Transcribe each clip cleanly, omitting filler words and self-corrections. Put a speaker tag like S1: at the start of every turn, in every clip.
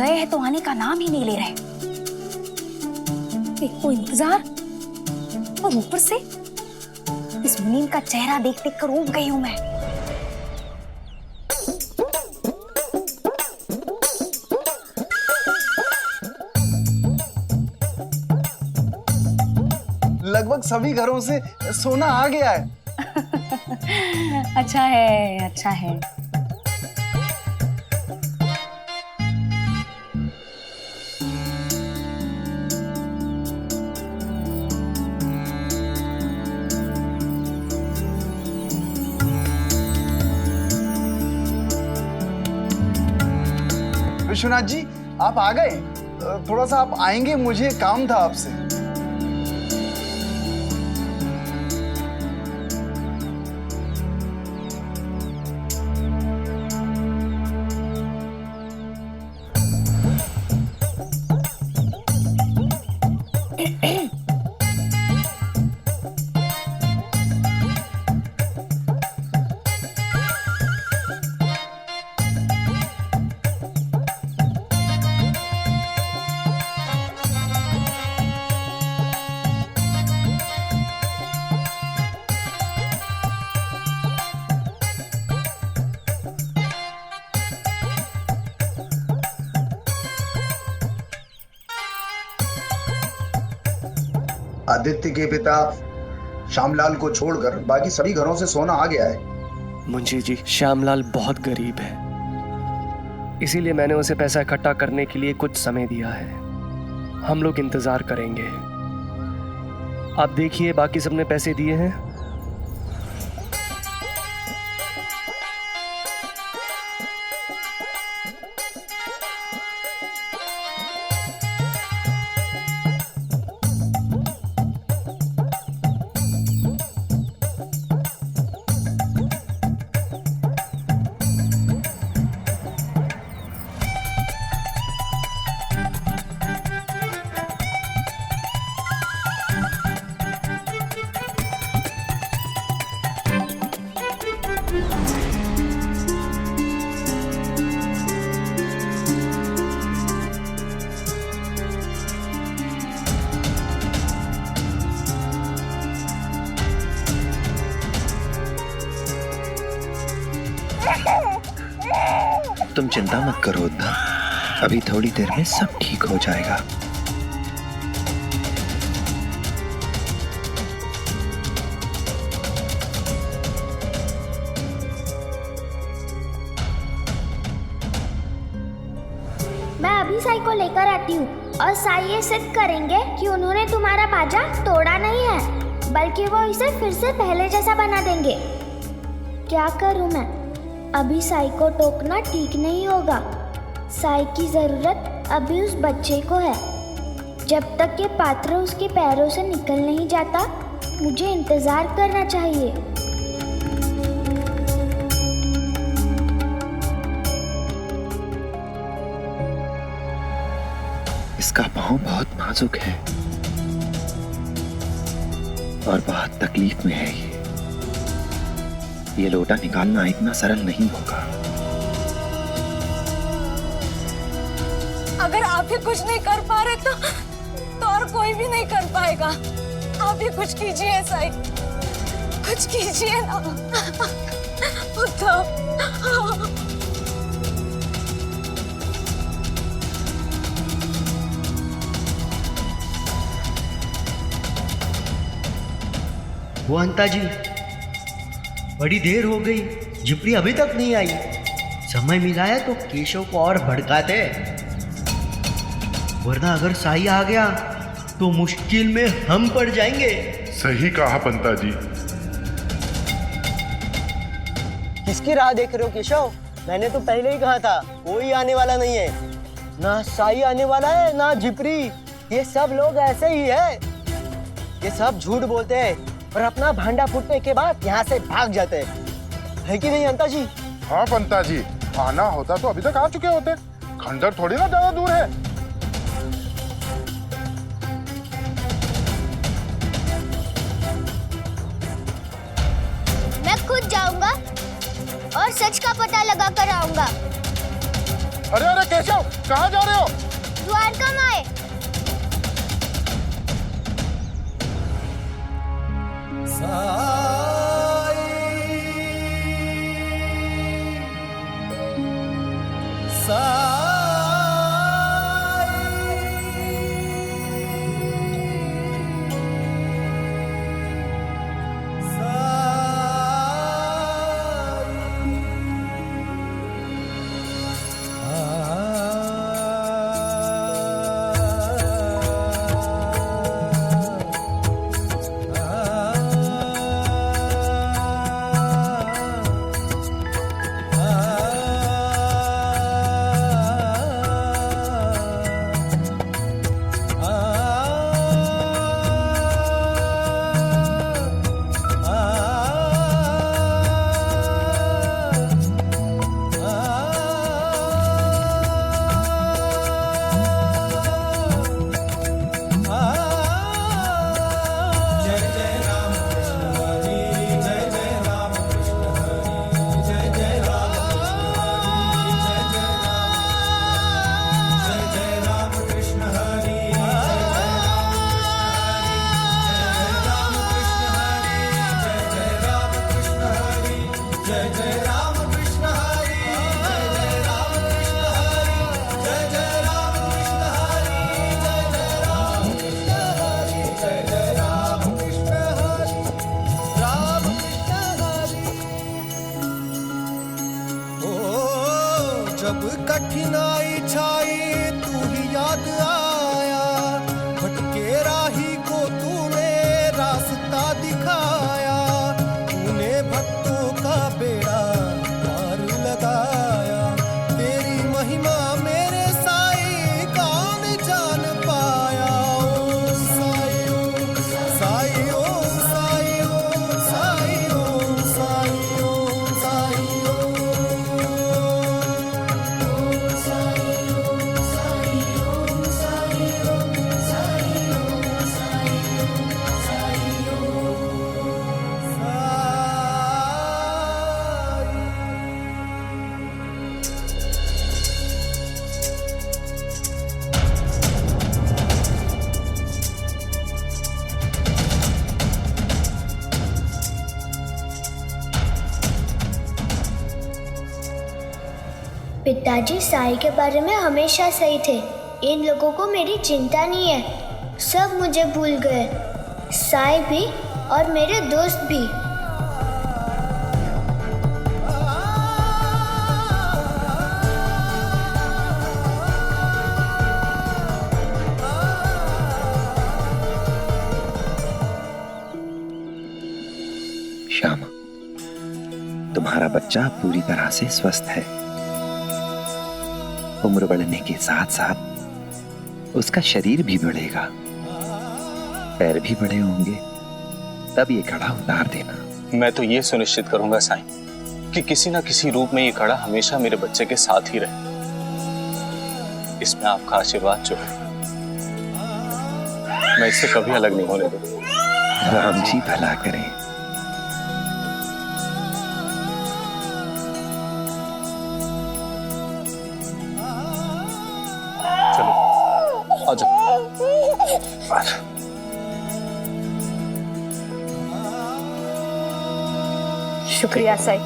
S1: गए हैं तो आने का नाम ही नहीं ले रहे। एक को इंतजार और ऊपर से इस मुनीम का चेहरा देख देख कर ऊब गई हूं मैं।
S2: लगभग सभी घरों से सोना आ गया है।
S1: अच्छा है, अच्छा है।
S2: विश्वनाथ जी, आप आ गए? थोड़ा सा आप आएंगे, मुझे काम था आपसे।
S3: आदित्य के पिता श्यामलाल को छोड़कर बाकी सभी घरों से सोना आ गया है।
S4: मुंशी जी, श्यामलाल बहुत गरीब है, इसीलिए मैंने उसे पैसा इकट्ठा करने के लिए कुछ समय दिया है। हम लोग इंतजार करेंगे। आप देखिए, बाकी सबने पैसे दिए हैं।
S5: तुम चिंता मत करो उद्धव, अभी थोड़ी देर में सब ठीक हो जाएगा।
S6: मैं अभी साई को लेकर आती हूँ और साई ये सिद्ध करेंगे कि उन्होंने तुम्हारा बाजा तोड़ा नहीं है, बल्कि वो इसे फिर से पहले जैसा बना देंगे। क्या करूँ मैं? अभी साई को टोकना ठीक नहीं होगा। साई की जरूरत अभी उस बच्चे को है। जब तक ये पात्र उसके पैरों से निकल नहीं जाता, मुझे इंतजार करना चाहिए।
S5: इसका पाँव बहुत नाजुक है और बहुत तकलीफ में है। ये लोटा निकालना इतना सरल नहीं होगा।
S1: अगर आप ही कुछ नहीं कर पा रहे तो और कोई भी नहीं कर पाएगा। आप ही कुछ कीजिए साई, कुछ कीजिए ना। उद्धव,
S7: वो अंता जी, बड़ी देर हो गई, झिपड़ी अभी तक नहीं आई। समय मिला है तो केशव को और भड़काते, वरना अगर साई आ गया तो मुश्किल में हम पड़ जाएंगे।
S8: सही कहा पंता जी।
S9: किसकी राह देख रहे हो केशव? मैंने तो पहले ही कहा था, कोई आने वाला नहीं है। ना साई आने वाला है, ना झिपरी। ये सब लोग ऐसे ही है। ये सब झूठ बोलते हैं और अपना भांडा फूटने के बाद यहाँ से भाग जाते हैं, है कि नहीं अंता जी?
S8: हाँ पंता जी, आना होता तो अभी तक आ चुके होते। खंडर थोड़ी ना ज्यादा दूर है।
S6: मैं खुद जाऊंगा और सच का पता लगा कर आऊंगा।
S8: अरे अरे केशव, कहाँ जा रहे हो?
S6: द्वारका माए।
S10: जब कठिनाई छाई तू ही याद आया, भटके राही को तूने रास्ता दिखाया, तूने भक्तों का बेड़ा पार लगाया, तेरी महिमा मेरे साईं कौन जान पाया। ओम साई ओम साई ओम साई ओम साई ओम साई ओम साई ओम।
S6: पिताजी साई के बारे में हमेशा सही थे। इन लोगों को मेरी चिंता नहीं है, सब मुझे भूल गए, साई भी और मेरे दोस्त भी।
S5: श्यामा, तुम्हारा बच्चा पूरी तरह से स्वस्थ है। उम्र बढ़ने के साथ साथ उसका शरीर भी बढ़ेगा, पैर भी बड़े होंगे, तब ये कड़ा उतार देना।
S11: मैं तो ये सुनिश्चित करूंगा साईं कि किसी ना किसी रूप में ये कड़ा हमेशा मेरे बच्चे के साथ ही रहे। इसमें आपका आशीर्वाद जो है मैं इससे कभी अलग नहीं होने दूंगा।
S5: राम जी भला करें।
S11: चलो आ जाओ।
S1: शुक्रिया साई।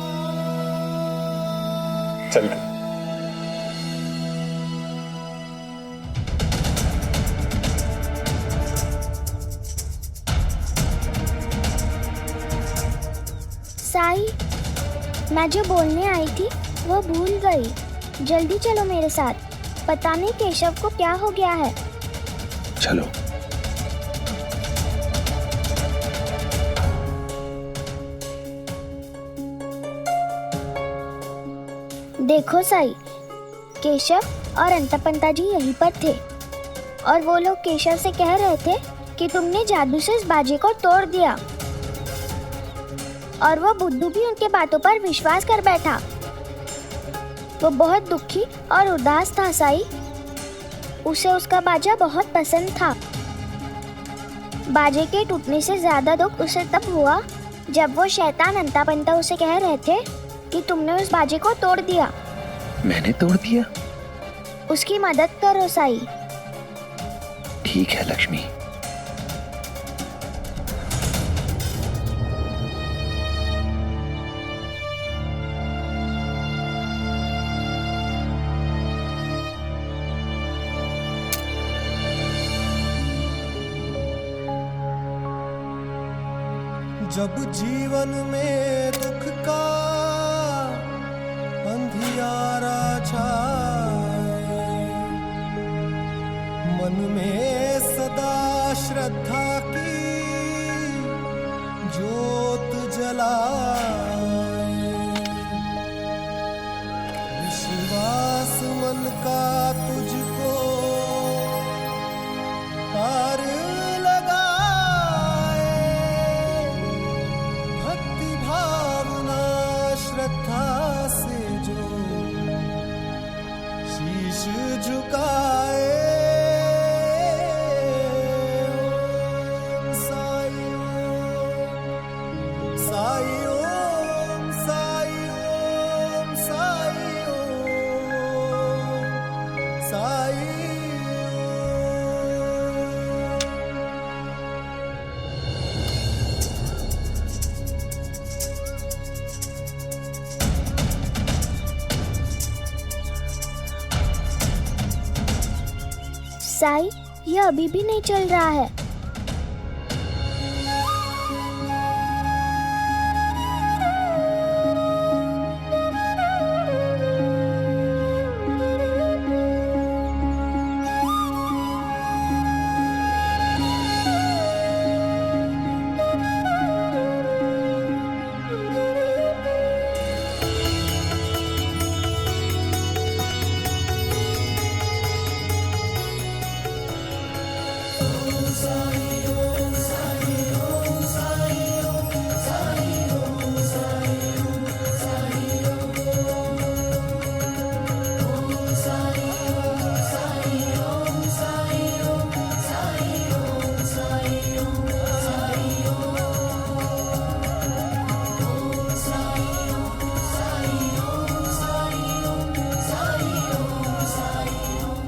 S11: चलते।
S6: साई, मैं जो बोलने आई थी वो भूल गई। जल्दी चलो मेरे साथ, पता नहीं केशव को क्या हो गया है।
S5: चलो।
S6: देखो साई, केशव और अंतपंता जी यहीं पर थे और वो लोग केशव से कह रहे थे कि तुमने जादू से इस बाजे को तोड़ दिया, और वो बुद्धू भी उनके बातों पर विश्वास कर बैठा। वो बहुत दुखी और उदास था साई। उसे उसका बाजा बहुत पसंद था। बाजे के टूटने से ज्यादा दुख उसे तब हुआ जब वो शैतान अंतापंता उसे कह रहे थे कि तुमने उस बाजे को तोड़ दिया।
S5: मैंने तोड़ दिया?
S6: उसकी मदद करो साई।
S5: ठीक है लक्ष्मी।
S10: जब जीवन में दुख का अंधियारा छाए, मन में सदा श्रद्धा की ज्योत जलाए, विश्वास मन का तुझको पार श्रद्धा से जो शीश झुकाए, साई ओम, साई ओम, साई ओम, साई ओम, साई ओम।
S6: साई, ये अभी भी नहीं चल रहा है।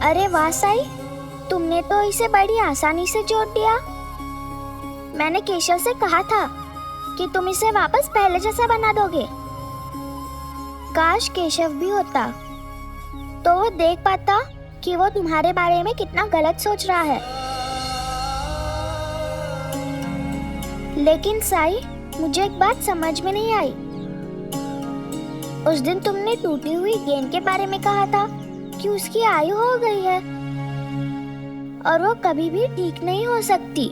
S6: अरे वाह साई, तुमने तो इसे बड़ी आसानी से जोड़ दिया। मैंने केशव से कहा था कि तुम इसे वापस पहले जैसा बना दोगे। काश केशव भी होता तो वो देख पाता कि वो तुम्हारे बारे में कितना गलत सोच रहा है। लेकिन साई, मुझे एक बात समझ में नहीं आई। उस दिन तुमने टूटी हुई गेंद के बारे में कहा था कि उसकी आयु हो गई है और वो कभी भी ठीक नहीं हो सकती।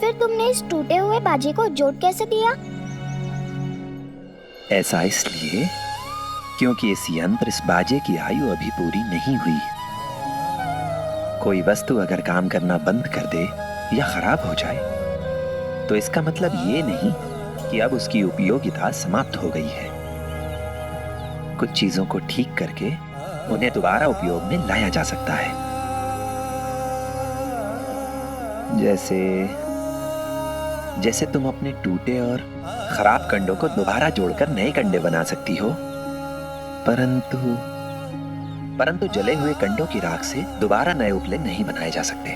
S6: फिर तुमने इस टूटे हुए बाजे को जोड़ कैसे दिया?
S5: ऐसा इसलिए क्योंकि इस यंत्र, इस बाजे की आयु अभी पूरी नहीं हुई। कोई वस्तु अगर काम करना बंद कर दे या खराब हो जाए तो इसका मतलब ये नहीं कि अब उसकी उपयोगिता समाप्त हो गई है। कुछ चीजों को ठीक करके उन्हें दोबारा उपयोग में लाया जा सकता है। जैसे तुम अपने टूटे और खराब कंडों को दोबारा जोड़कर नए कंडे बना सकती हो, परंतु जले हुए कंडों की राख से दोबारा नए उपले नहीं बनाए जा सकते।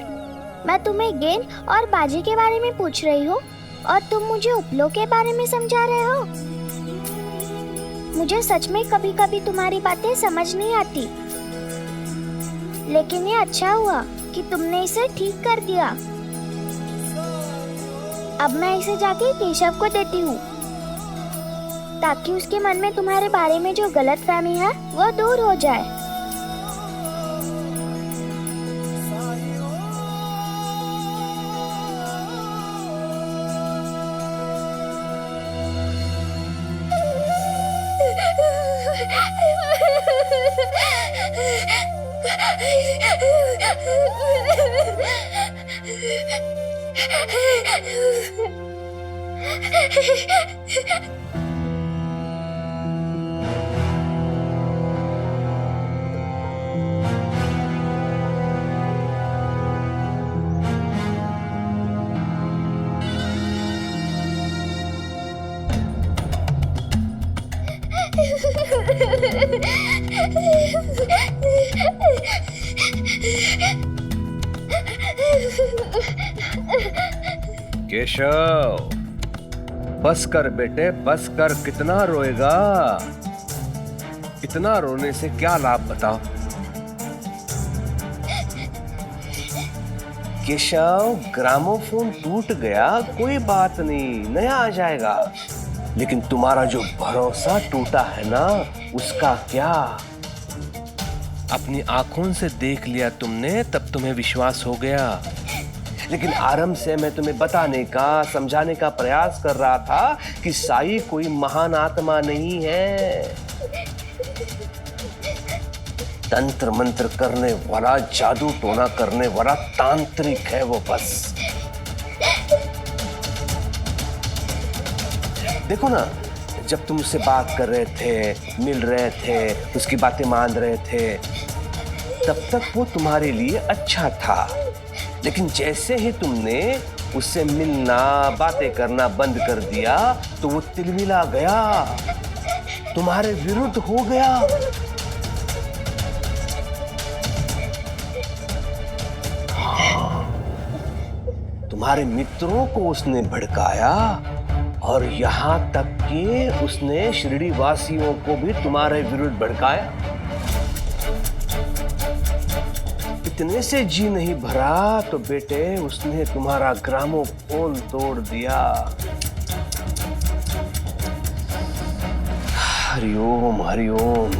S6: मैं तुम्हें गेंद और बाजी के बारे में पूछ रही हूँ और तुम मुझे उपलों के बारे में समझा रहे हो। मुझे सच में कभी कभी तुम्हारी बातें समझ नहीं आती, लेकिन ये अच्छा हुआ कि तुमने इसे ठीक कर दिया। अब मैं इसे जाके केशव को देती हूँ ताकि उसके मन में तुम्हारे बारे में जो गलतफहमी है वो दूर हो जाए।
S4: केशव, बस कर बेटे, बस कर। कितना रोएगा? इतना रोने से क्या लाभ बताओ? केशव, ग्रामोफोन टूट गया, कोई बात नहीं, नया आ जाएगा। लेकिन तुम्हारा जो भरोसा टूटा है ना, उसका क्या? अपनी आंखों से देख लिया तुमने, तब तुम्हें विश्वास हो गया। लेकिन आरंभ से मैं तुम्हें बताने का, समझाने का प्रयास कर रहा था कि साई कोई महान आत्मा नहीं है। तंत्र मंत्र करने वाला, जादू टोना करने वाला तांत्रिक है वो बस। देखो ना, जब तुम उससे बात कर रहे थे, मिल रहे थे, उसकी बातें मान रहे थे, तब तक वो तुम्हारे लिए अच्छा था। लेकिन जैसे ही तुमने उससे मिलना, बातें करना बंद कर दिया, तो वो तिलमिला गया, तुम्हारे विरुद्ध हो गया। तुम्हारे मित्रों को उसने भड़काया और यहाँ तक कि उसने शिरडी वासियों को भी तुम्हारे विरुद्ध भड़काया। इतने से जी नहीं भरा तो बेटे उसने तुम्हारा ग्रामोफोन तोड़ दिया। हरिओम हरिओम।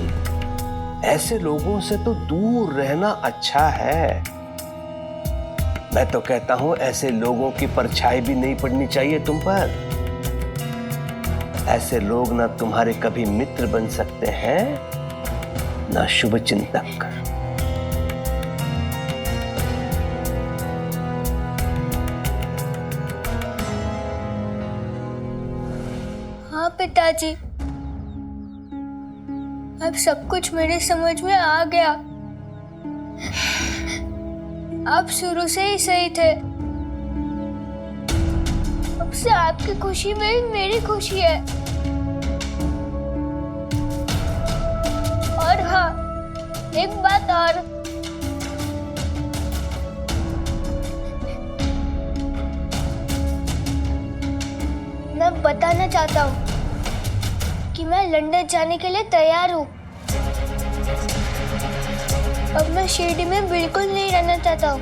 S4: ऐसे लोगों से तो दूर रहना अच्छा है। मैं तो कहता हूं ऐसे लोगों की परछाई भी नहीं पड़नी चाहिए तुम पर। ऐसे लोग ना तुम्हारे कभी मित्र बन सकते हैं ना शुभ चिंतक।
S12: हाँ पिताजी, अब सब कुछ मेरे समझ में आ गया। आप शुरू से ही सही थे। अब से आपकी खुशी में ही मेरी खुशी है। और हाँ, एक बात और, मैं बताना चाहता हूँ कि मैं लंदन जाने के लिए तैयार हूँ। अब मैं शिरडी में बिल्कुल नहीं रहना चाहता हूँ।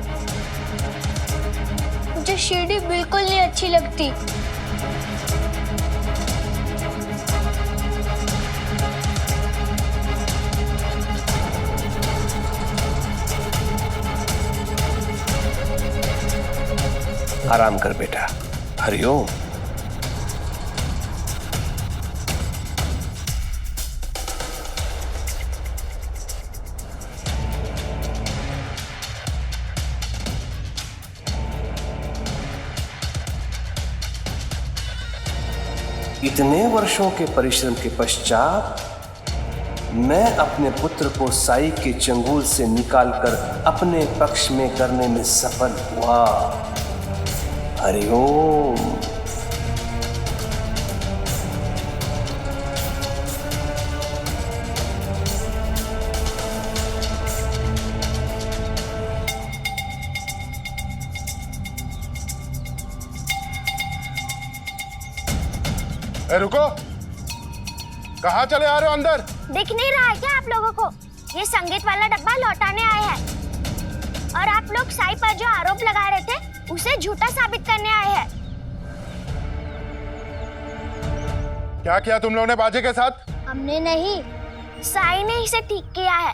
S12: मुझे शिरडी बिल्कुल नहीं अच्छी लगती।
S4: आराम कर बेटा। हरिओम। इतने वर्षों के परिश्रम के पश्चात मैं अपने पुत्र को साई के चंगुल से निकालकर अपने पक्ष में करने में सफल हुआ। हरिओम।
S8: रुको, कहाँ चले आ रहे हो अंदर?
S6: दिख नहीं रहा है क्या आप लोगों को? ये संगीत वाला डब्बा लौटाने आए हैं और आप लोग साई पर जो आरोप लगा रहे थे उसे झूठा साबित करने आए हैं।
S8: क्या किया तुम लोगों ने बाजे के साथ?
S6: हमने नहीं, साई ने इसे ठीक किया है।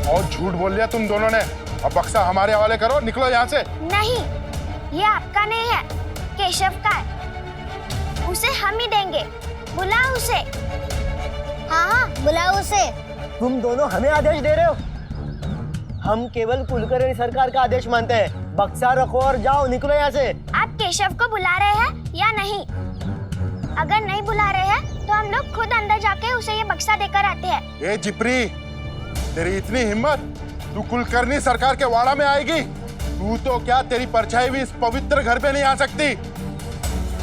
S8: और झूठ बोल लिया तुम दोनों ने। अब बक्सा हमारे हवाले करो, निकलो यहाँ से।
S6: नहीं, ये आपका नहीं है, केशव का है। उसे हम ही देंगे। बुलाओ उसे। हाँ, बुलाओ उसे।
S9: तुम दोनों हमें आदेश दे रहे हो? हम केवल कुलकर्णी सरकार का आदेश मानते हैं। बक्सा रखो और जाओ, निकलो यहाँ से।
S6: आप केशव को बुला रहे हैं या नहीं? अगर नहीं बुला रहे हैं तो हम लोग खुद अंदर जाके उसे ये बक्सा देकर आते हैं।
S8: ए जिप्री, तेरी इतनी हिम्मत, तू कुलकर्णी सरकार के वाड़ा में आएगी? तू तो क्या, तेरी परछाई भी इस पवित्र घर पे नहीं आ सकती।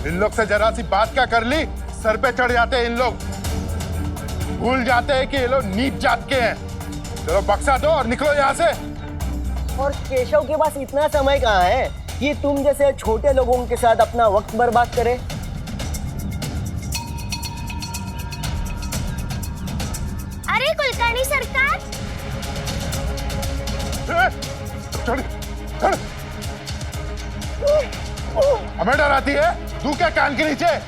S8: इन लोग से जरा सी बात क्या कर ली, सर पे चढ़ जाते इन लोग। भूल जाते हैं कि ये लोग नीच जात के हैं। चलो बक्सा दो और निकलो यहाँ से।
S9: और केशव के पास इतना समय कहाँ है कि तुम जैसे छोटे लोगों के साथ अपना वक्त बर्बाद करे।
S6: अरे कुलकर्णी सरकार,
S8: हमें डराती है? तू क्या कान के नीचे?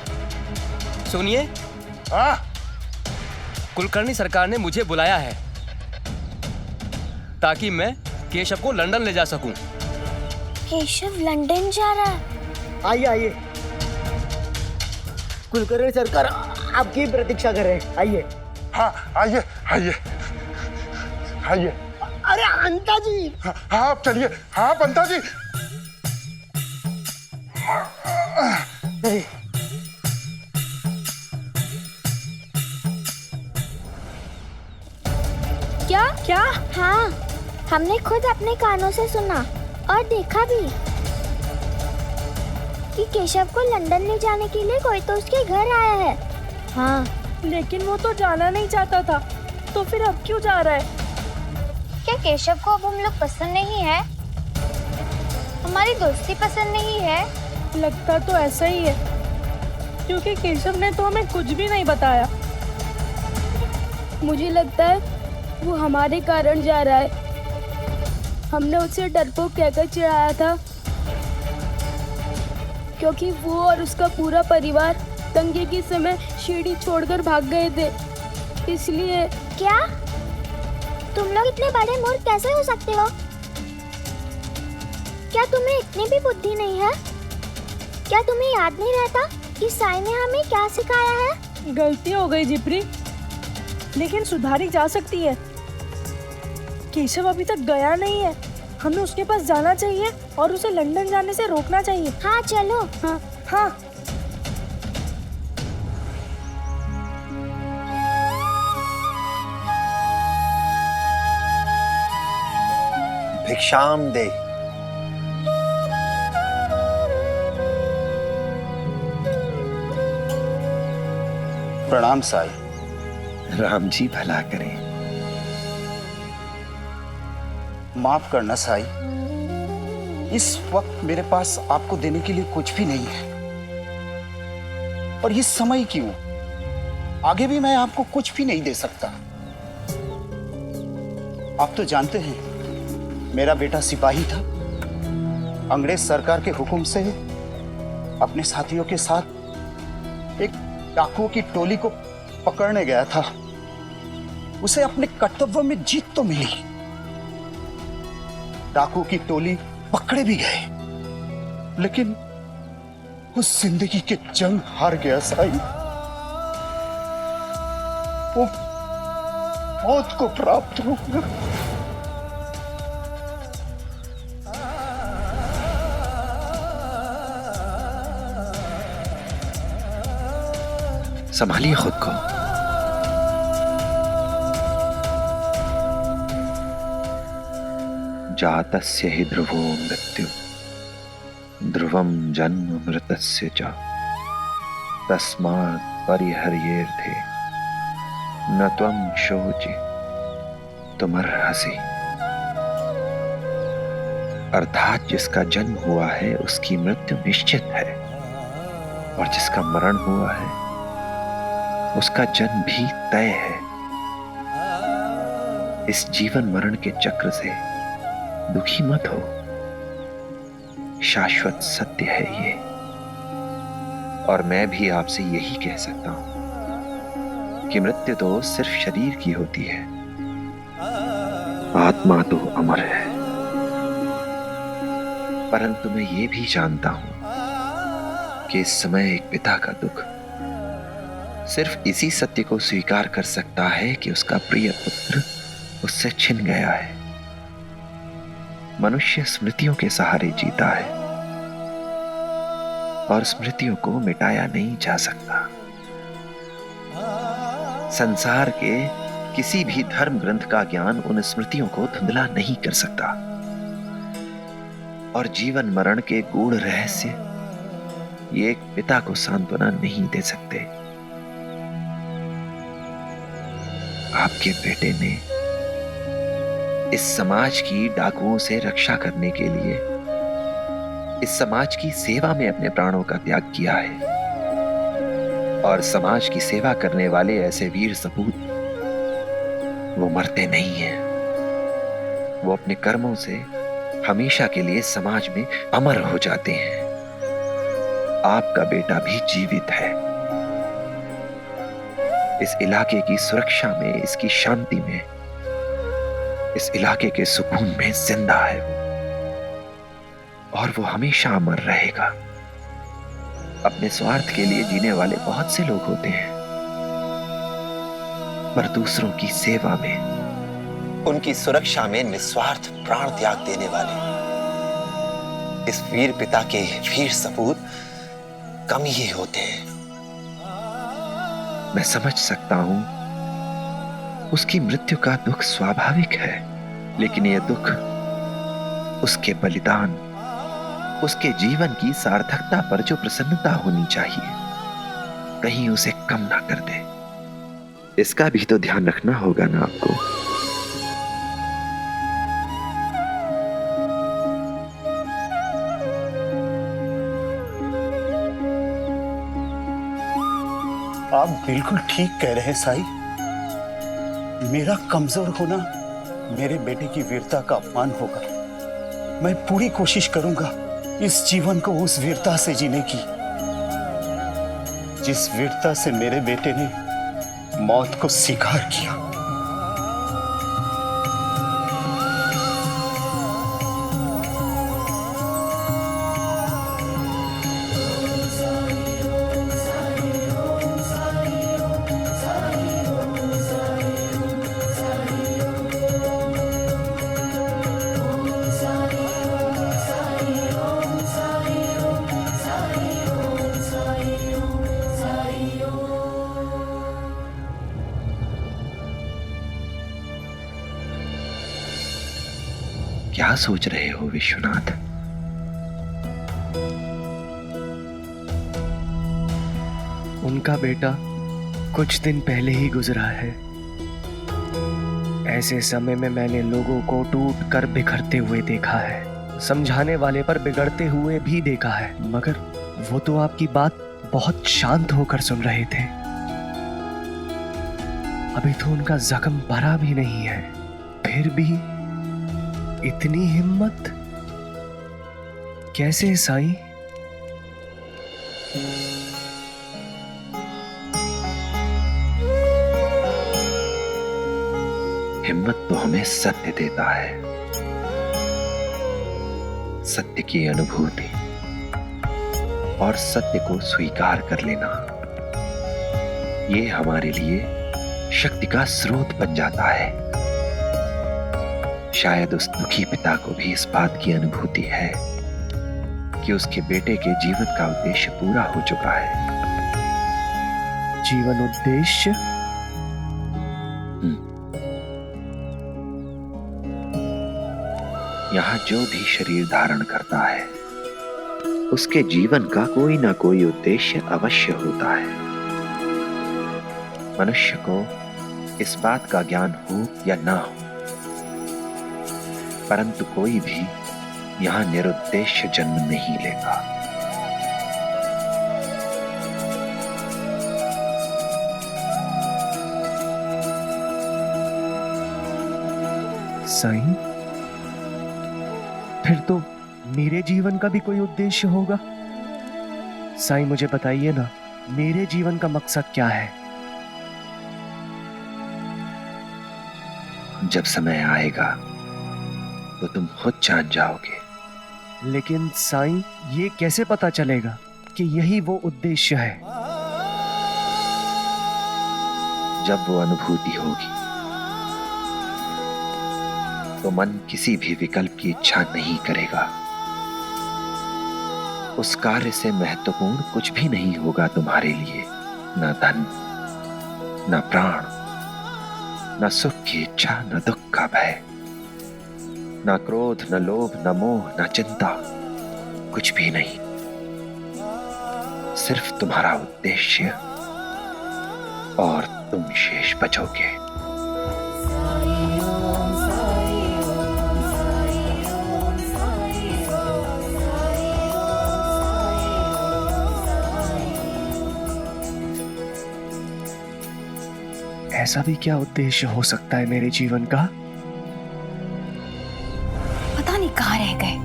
S4: सुनिए,
S8: हाँ?
S4: कुलकर्णी सरकार ने मुझे बुलाया है ताकि मैं केशव को लंदन ले जा सकूं।
S6: केशव लंदन जा रहा है?
S9: आइए आइए, कुलकर्णी सरकार आपकी प्रतीक्षा कर रहे हैं, आइए।
S8: हाँ आइए आइए आइए।
S9: अरे अंता जी।
S8: हाँ आप चलिए। हाँ पंता जी।
S6: क्या क्या? हाँ, हमने खुद अपने कानों से सुना और देखा भी कि केशव को लंदन ले जाने के लिए कोई तो उसके घर आया है।
S1: हाँ, लेकिन वो तो जाना नहीं चाहता था, तो फिर अब क्यों जा रहा है?
S12: क्या केशव को अब हम लोग पसंद नहीं है? हमारी दोस्ती पसंद नहीं है?
S1: लगता तो ऐसा ही है, क्योंकि केशव ने तो हमें कुछ भी नहीं बताया। मुझे लगता है वो हमारे कारण जा रहा है। हमने उसे डरपोक कहकर चिढ़ाया था, क्योंकि वो और उसका पूरा परिवार दंगे के समय शिरडी छोड़कर भाग गए थे, इसलिए।
S6: क्या तुम लोग इतने बड़े मूर्ख कैसे हो सकते हो? क्या तुम्हें इतनी भी बुद्धि नहीं है? क्या तुम्हें याद नहीं रहता कि साई ने हमें क्या सिखाया है?
S1: गलती हो गई जिप्री, लेकिन सुधारी जा सकती है। केशव अभी तक गया नहीं है, हमें उसके पास जाना चाहिए और उसे लंदन जाने से रोकना चाहिए।
S6: हाँ चलो।
S1: हाँ हाँ।
S5: भिक्षाम दे।
S2: प्रणाम साई।
S5: राम जी भला करें।
S2: माफ करना साई, इस वक्त मेरे पास आपको देने के लिए कुछ भी नहीं है। और ये समय क्यों? आगे भी मैं आपको कुछ भी नहीं दे सकता। आप तो जानते हैं मेरा बेटा सिपाही था, अंग्रेज सरकार के हुक्म से अपने साथियों के साथ एक डाकुओं की टोली को पकड़ने गया था। उसे अपने कर्तव्य में जीत तो मिली, डाकुओं की टोली पकड़े भी गए, लेकिन उस जिंदगी के जंग हार गया साई। वो मौत को प्राप्त हो गया।
S5: संभालिए खुद को। जातस्य हि ध्रुवो मृत्यु ध्रुवम जन्म मृतस्य च तस्मात् परिहर्येर्थे न त्वं शोचि तुमर्हसि। अर्थात जिसका जन्म हुआ है उसकी मृत्यु निश्चित है, और जिसका मरण हुआ है उसका जन्म भी तय है। इस जीवन मरण के चक्र से दुखी मत हो, शाश्वत सत्य है ये। और मैं भी आपसे यही कह सकता हूं कि मृत्यु तो सिर्फ शरीर की होती है, आत्मा तो अमर है। परंतु मैं ये भी जानता हूं कि इस समय एक पिता का दुख सिर्फ इसी सत्य को स्वीकार कर सकता है कि उसका प्रिय पुत्र उससे छिन गया है। मनुष्य स्मृतियों के सहारे जीता है और स्मृतियों को मिटाया नहीं जा सकता। संसार के किसी भी धर्म ग्रंथ का ज्ञान उन स्मृतियों को धुंधला नहीं कर सकता, और जीवन मरण के गूढ़ रहस्य ये एक पिता को सांत्वना नहीं दे सकते। आपके बेटे ने इस समाज की डाकुओं से रक्षा करने के लिए इस समाज की सेवा में अपने प्राणों का त्याग किया है। और समाज की सेवा करने वाले ऐसे वीर सपूत वो मरते नहीं हैं। वो अपने कर्मों से हमेशा के लिए समाज में अमर हो जाते हैं। आपका बेटा भी जीवित है। इस इलाके की सुरक्षा में, इसकी शांति में, इस इलाके के सुकून में जिंदा है वो, और वो हमेशा अमर रहेगा। अपने स्वार्थ के लिए जीने वाले बहुत से लोग होते हैं, पर दूसरों की सेवा में, उनकी सुरक्षा में निस्वार्थ प्राण त्याग देने वाले इस वीर पिता के वीर सपूत कम ही होते हैं। मैं समझ सकता हूं उसकी मृत्यु का दुख स्वाभाविक है, लेकिन यह दुख उसके बलिदान, उसके जीवन की सार्थकता पर जो प्रसन्नता होनी चाहिए, कहीं उसे कम ना कर दे। इसका भी तो ध्यान रखना होगा ना आपको।
S2: आप बिल्कुल ठीक कह रहे हैं साई। मेरा कमजोर होना मेरे बेटे की वीरता का अपमान होगा। मैं पूरी कोशिश करूंगा इस जीवन को उस वीरता से जीने की, जिस वीरता से मेरे बेटे ने मौत को स्वीकार किया।
S5: क्या सोच रहे हो विश्वनाथ?
S4: उनका बेटा कुछ दिन पहले ही गुजरा है। ऐसे समय में मैंने लोगों को टूट कर बिखरते हुए देखा है, समझाने वाले पर बिगड़ते हुए भी देखा है, मगर वो तो आपकी बात बहुत शांत होकर सुन रहे थे। अभी तो उनका जख्म भरा भी नहीं है, फिर भी इतनी हिम्मत कैसे साईं?
S5: हिम्मत तो हमें सत्य देता है, सत्य की अनुभूति और सत्य को स्वीकार कर लेना। ये हमारे लिए शक्ति का स्रोत बन जाता है। शायद उस दुखी पिता को भी इस बात की अनुभूति है कि उसके बेटे के जीवन का उद्देश्य पूरा हो चुका है।
S4: जीवन उद्देश्य?
S5: यहां जो भी शरीर धारण करता है, उसके जीवन का कोई ना कोई उद्देश्य अवश्य होता है। मनुष्य को इस बात का ज्ञान हो या ना हो, परंतु कोई भी यहां निरुद्देश्य जन्म नहीं लेगा।
S4: साईं, फिर तो मेरे जीवन का भी कोई उद्देश्य होगा। साईं मुझे बताइए ना, मेरे जीवन का मकसद क्या है?
S5: जब समय आएगा तो तुम खुद जान जाओगे।
S4: लेकिन साईं, ये कैसे पता चलेगा कि यही वो उद्देश्य है?
S5: जब वो अनुभूति होगी तो मन किसी भी विकल्प की इच्छा नहीं करेगा। उस कार्य से महत्वपूर्ण कुछ भी नहीं होगा तुम्हारे लिए, न धन, न प्राण, न सुख की इच्छा, न दुख का भय, न क्रोध, न लोभ, न मोह, न चिंता, कुछ भी नहीं। सिर्फ तुम्हारा उद्देश्य और तुम शेष बचोगे।
S4: ऐसा भी क्या उद्देश्य हो सकता है मेरे जीवन का?
S13: पता नहीं कहाँ रह गए।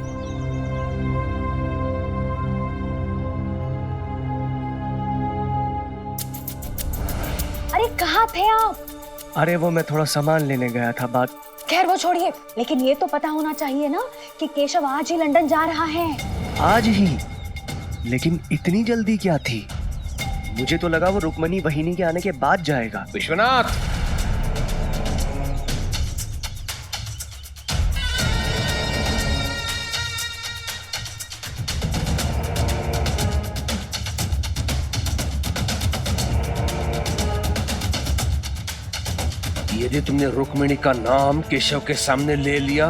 S13: अरे कहाँ थे आप?
S4: अरे वो मैं थोड़ा सामान लेने गया था, बात।
S13: खैर वो छोड़िए, लेकिन ये तो पता होना चाहिए ना कि केशव आज ही लंदन जा रहा है।
S4: आज ही? लेकिन इतनी जल्दी क्या थी? मुझे तो लगा वो रुक्मणी वहिनी के आने के बाद जाएगा।
S14: विश्वनाथ, यदि तुमने रुक्मिणी का नाम केशव के सामने ले लिया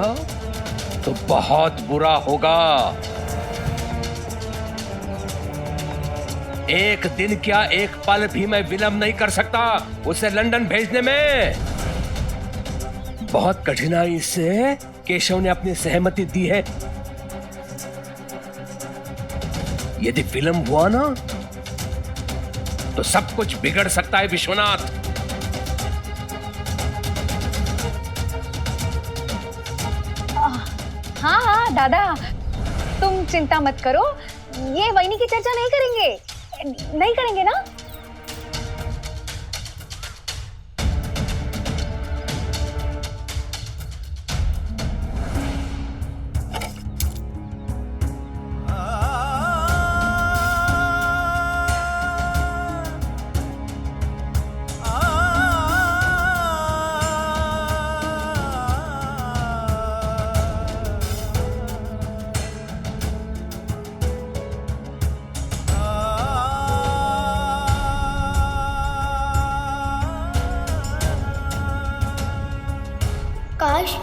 S14: तो बहुत बुरा होगा। एक दिन क्या, एक पल भी मैं विलंब नहीं कर सकता उसे लंदन भेजने में। बहुत कठिनाई से केशव ने अपनी सहमति दी है। यदि विलंब हुआ ना तो सब कुछ बिगड़ सकता है विश्वनाथ।
S13: हाँ हाँ दादा, तुम चिंता मत करो, ये वहिनी की चर्चा नहीं करेंगे, नहीं करेंगे ना।
S12: काश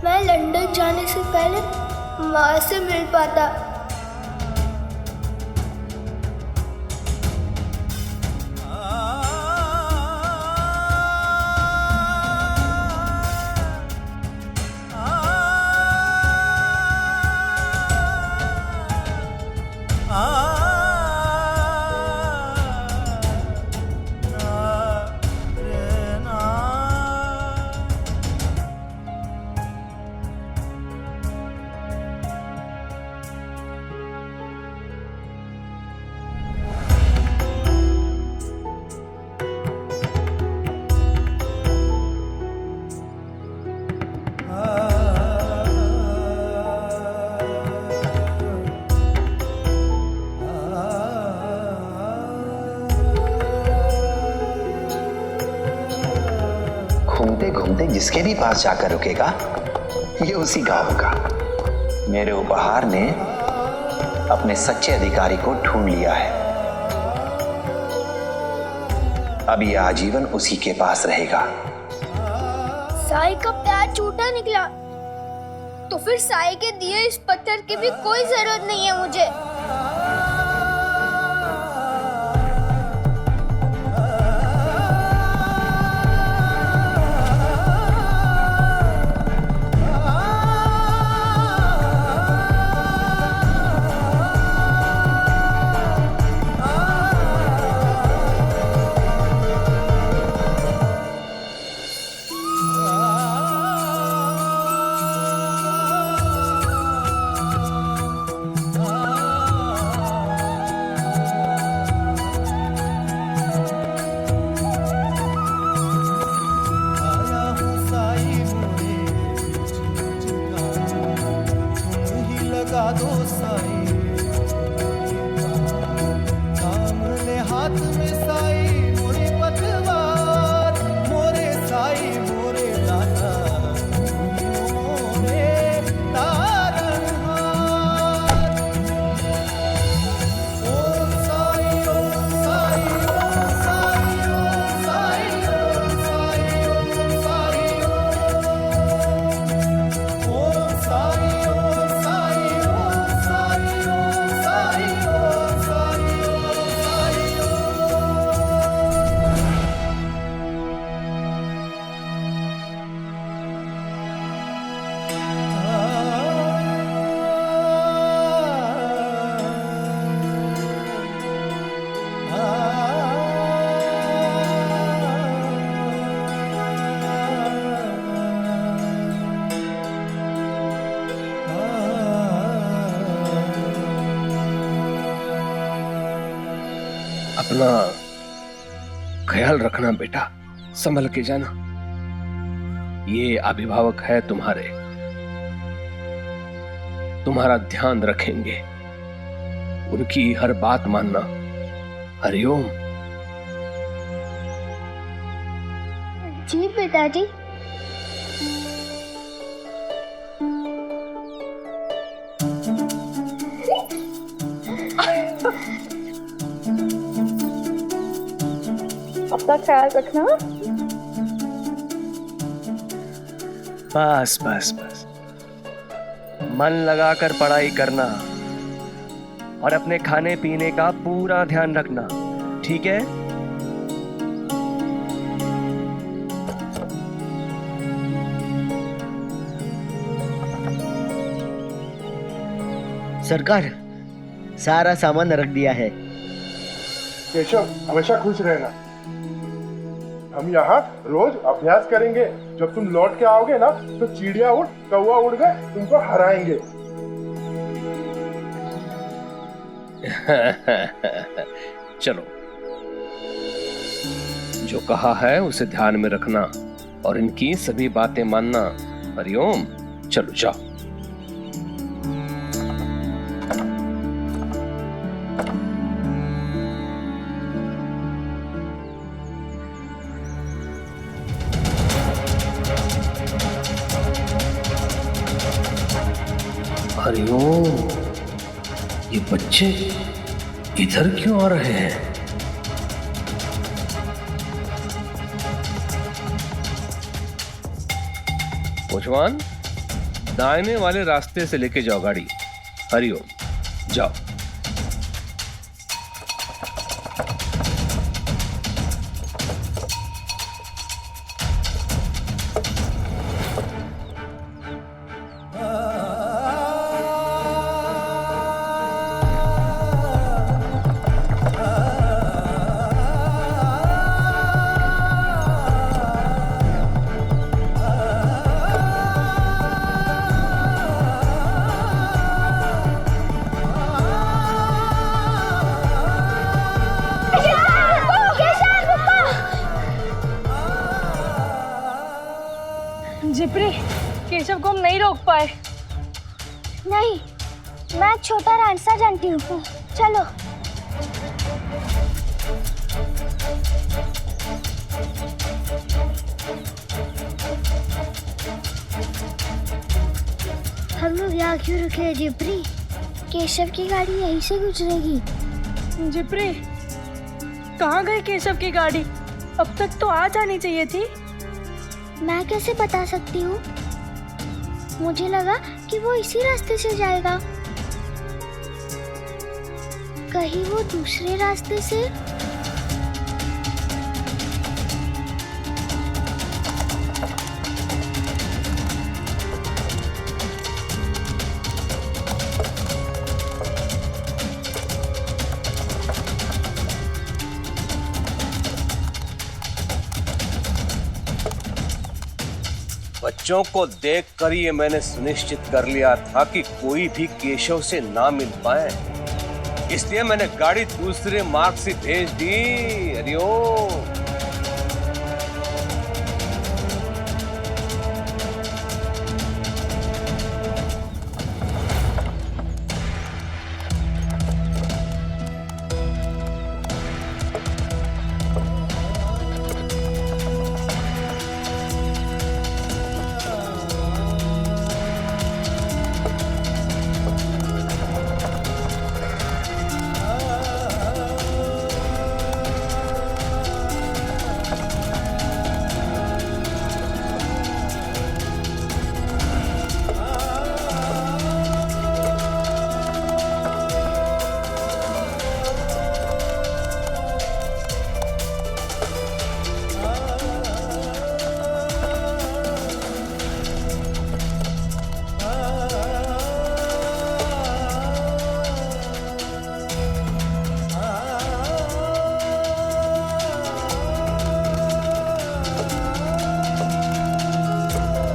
S12: मैं लंदन जाने से पहले माँ से मिल पाता।
S5: घूमते घूमते जिसके भी पास जाकर रुकेगा ये उसी का होगा। मेरे उपहार ने अपने सच्चे अधिकारी को ढूंढ लिया है। अब ये आजीवन उसी के पास रहेगा।
S12: साई का प्यार झूठा निकला तो फिर साई के दिए इस पत्थर की भी कोई जरूरत नहीं है मुझे।
S14: अपना ख्याल रखना बेटा, संभल के जाना। ये अभिभावक है तुम्हारे, तुम्हारा ध्यान रखेंगे, उनकी हर बात मानना। हरिओम।
S12: जी पिताजी।
S13: अपना ख्याल रखना।
S4: बस बस बस, मन लगाकर पढ़ाई करना और अपने खाने पीने का पूरा ध्यान रखना, ठीक है?
S9: सरकार, सारा सामान रख दिया है।
S8: केशव, हमेशा खुश रहना। हम यहाँ रोज अभ्यास करेंगे। जब तुम लौट के आओगे ना, तो चिड़िया उड़, कौवा उड़ गए, तुमको हराएंगे।
S14: चलो, जो कहा है उसे ध्यान में रखना और इनकी सभी बातें मानना। हरिओम। चलो जाओ। हरिओम, ये बच्चे इधर क्यों आ रहे हैं? कोचवान, दाहिने वाले रास्ते से लेके जाओ गाड़ी। हरिओम, जाओ।
S1: जिप्री, केशव को हम नहीं रोक पाए।
S6: नहीं, मैं एक छोटा रास्ता जानती हूँ, चलो। हम लोग यहाँ क्यों रुके हैं जिप्री? केशव की गाड़ी यहीं से गुजरेगी।
S1: जिप्री, कहाँ गई केशव की गाड़ी? अब तक तो आ जानी चाहिए थी।
S6: मैं कैसे बता सकती हूँ? मुझे लगा कि वो इसी रास्ते से जाएगा। कहीं वो दूसरे रास्ते से?
S14: बच्चों को देखकर ये मैंने सुनिश्चित कर लिया था कि कोई भी केशव से ना मिल पाए, इसलिए मैंने गाड़ी दूसरे मार्ग से भेज दी। हरिओम।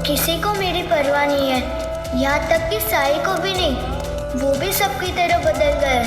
S6: किसी को मेरी परवाह नहीं है, यहाँ तक कि साई को भी नहीं। वो भी सबकी तरह बदल गए।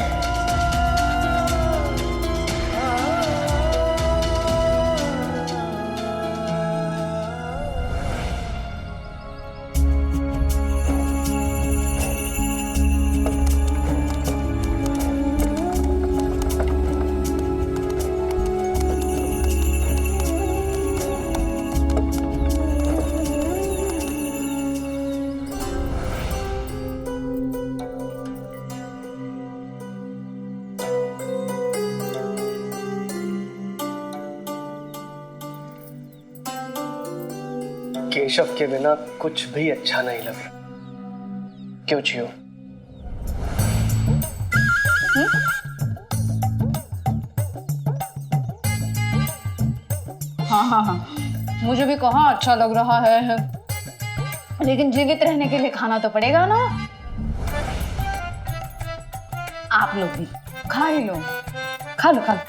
S4: केशव के बिना कुछ भी अच्छा नहीं लग रहा। क्यों जियो?
S13: हाँ, मुझे भी कहाँ अच्छा लग रहा है, लेकिन जीवित रहने के लिए खाना तो पड़ेगा ना। आप लोग भी खा ही लो, खा लो खा लो।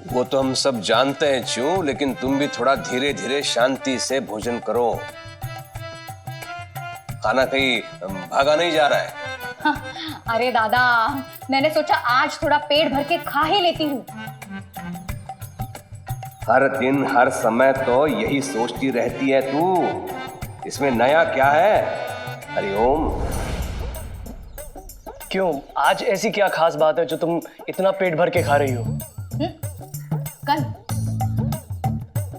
S14: वो तो हम सब जानते हैं च्यों, लेकिन तुम भी थोड़ा धीरे धीरे शांति से भोजन करो। खाना कहीं भागा नहीं जा रहा है।
S13: हाँ, अरे दादा, मैंने सोचा आज थोड़ा पेट भर के खा ही लेती हूँ।
S14: हर दिन हर समय तो यही सोचती रहती है तू, इसमें नया क्या है? हरिओम।
S4: क्यों, आज ऐसी क्या खास बात है जो तुम इतना पेट भर के खा रही हो?
S13: कल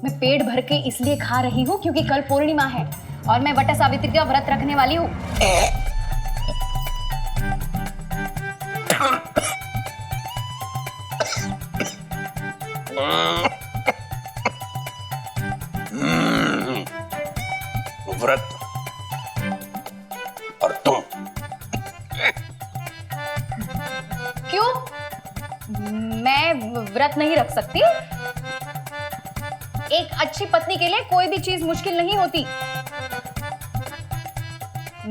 S13: मैं पेट भर के इसलिए खा रही हूँ क्योंकि कल पूर्णिमा है और मैं वट सावित्री का व्रत रखने वाली हूँ।
S14: व्रत और तुम
S13: क्यों? मैं व्रत नहीं रख सकती? एक अच्छी पत्नी के लिए कोई भी चीज मुश्किल नहीं होती।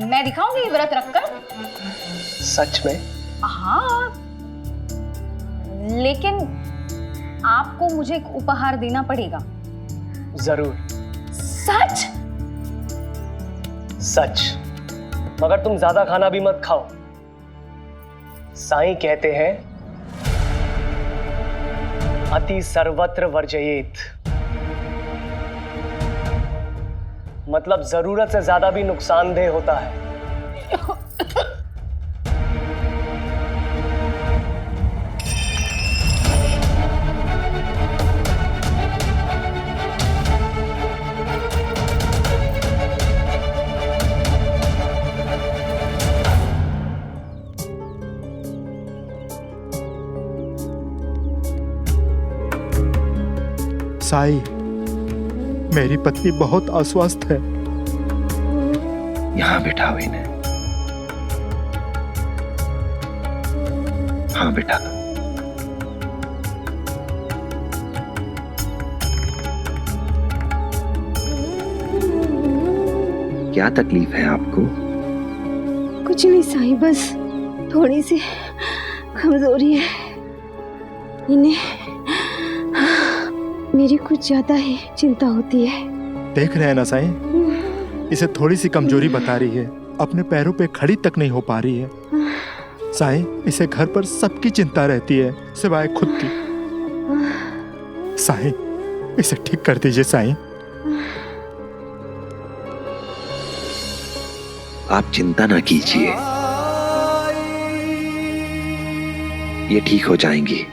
S13: मैं दिखाऊंगी व्रत रखकर।
S4: सच में?
S13: हाँ, लेकिन आपको मुझे एक उपहार देना पड़ेगा।
S4: जरूर।
S13: सच?
S4: सच, मगर तुम ज्यादा खाना भी मत खाओ। साईं कहते हैं अति सर्वत्र वर्जयेत, मतलब जरूरत से ज्यादा भी नुकसानदेह होता है।
S8: साई, मेरी पत्नी बहुत अस्वस्थ है।
S5: यहाँ बिठाओ इन्हें। हाँ बेटा। क्या तकलीफ है आपको?
S15: कुछ नहीं साईं, बस थोड़ी सी कमजोरी है। इन्हें मेरी कुछ ज्यादा ही चिंता होती है।
S8: देख रहे हैं ना साईं, इसे थोड़ी सी कमजोरी बता रही है, अपने पैरों पे खड़ी तक नहीं हो पा रही है। साईं, इसे घर पर सबकी चिंता रहती है सिवाय खुद की। साईं, इसे ठीक कर दीजिए साईं।
S5: आप चिंता ना कीजिए, ये ठीक हो जाएंगी।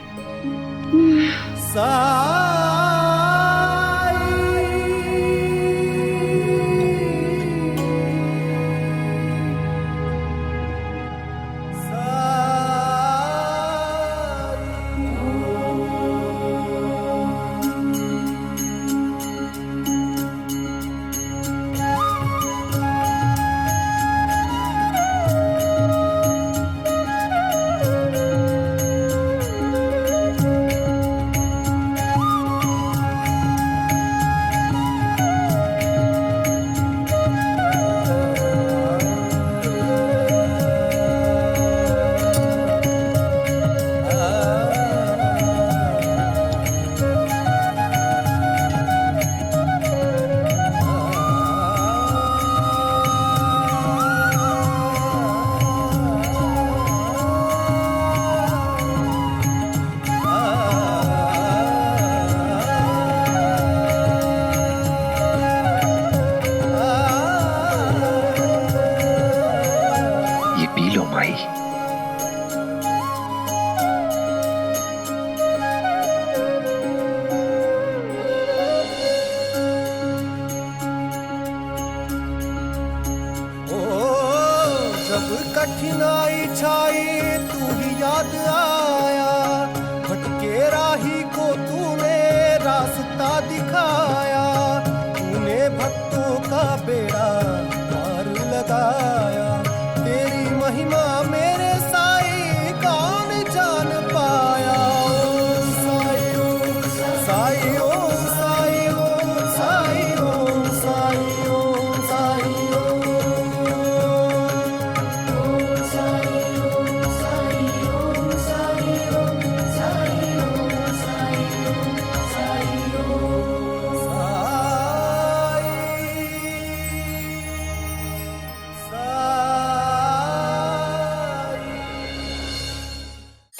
S10: कठिनाई छाई तू ही याद आया, भटके राही को तूने रास्ता दिखाया, तूने भक्त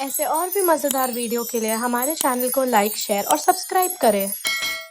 S16: ऐसे और भी मज़ेदार वीडियो के लिए हमारे चैनल को लाइक, शेयर और सब्सक्राइब करें।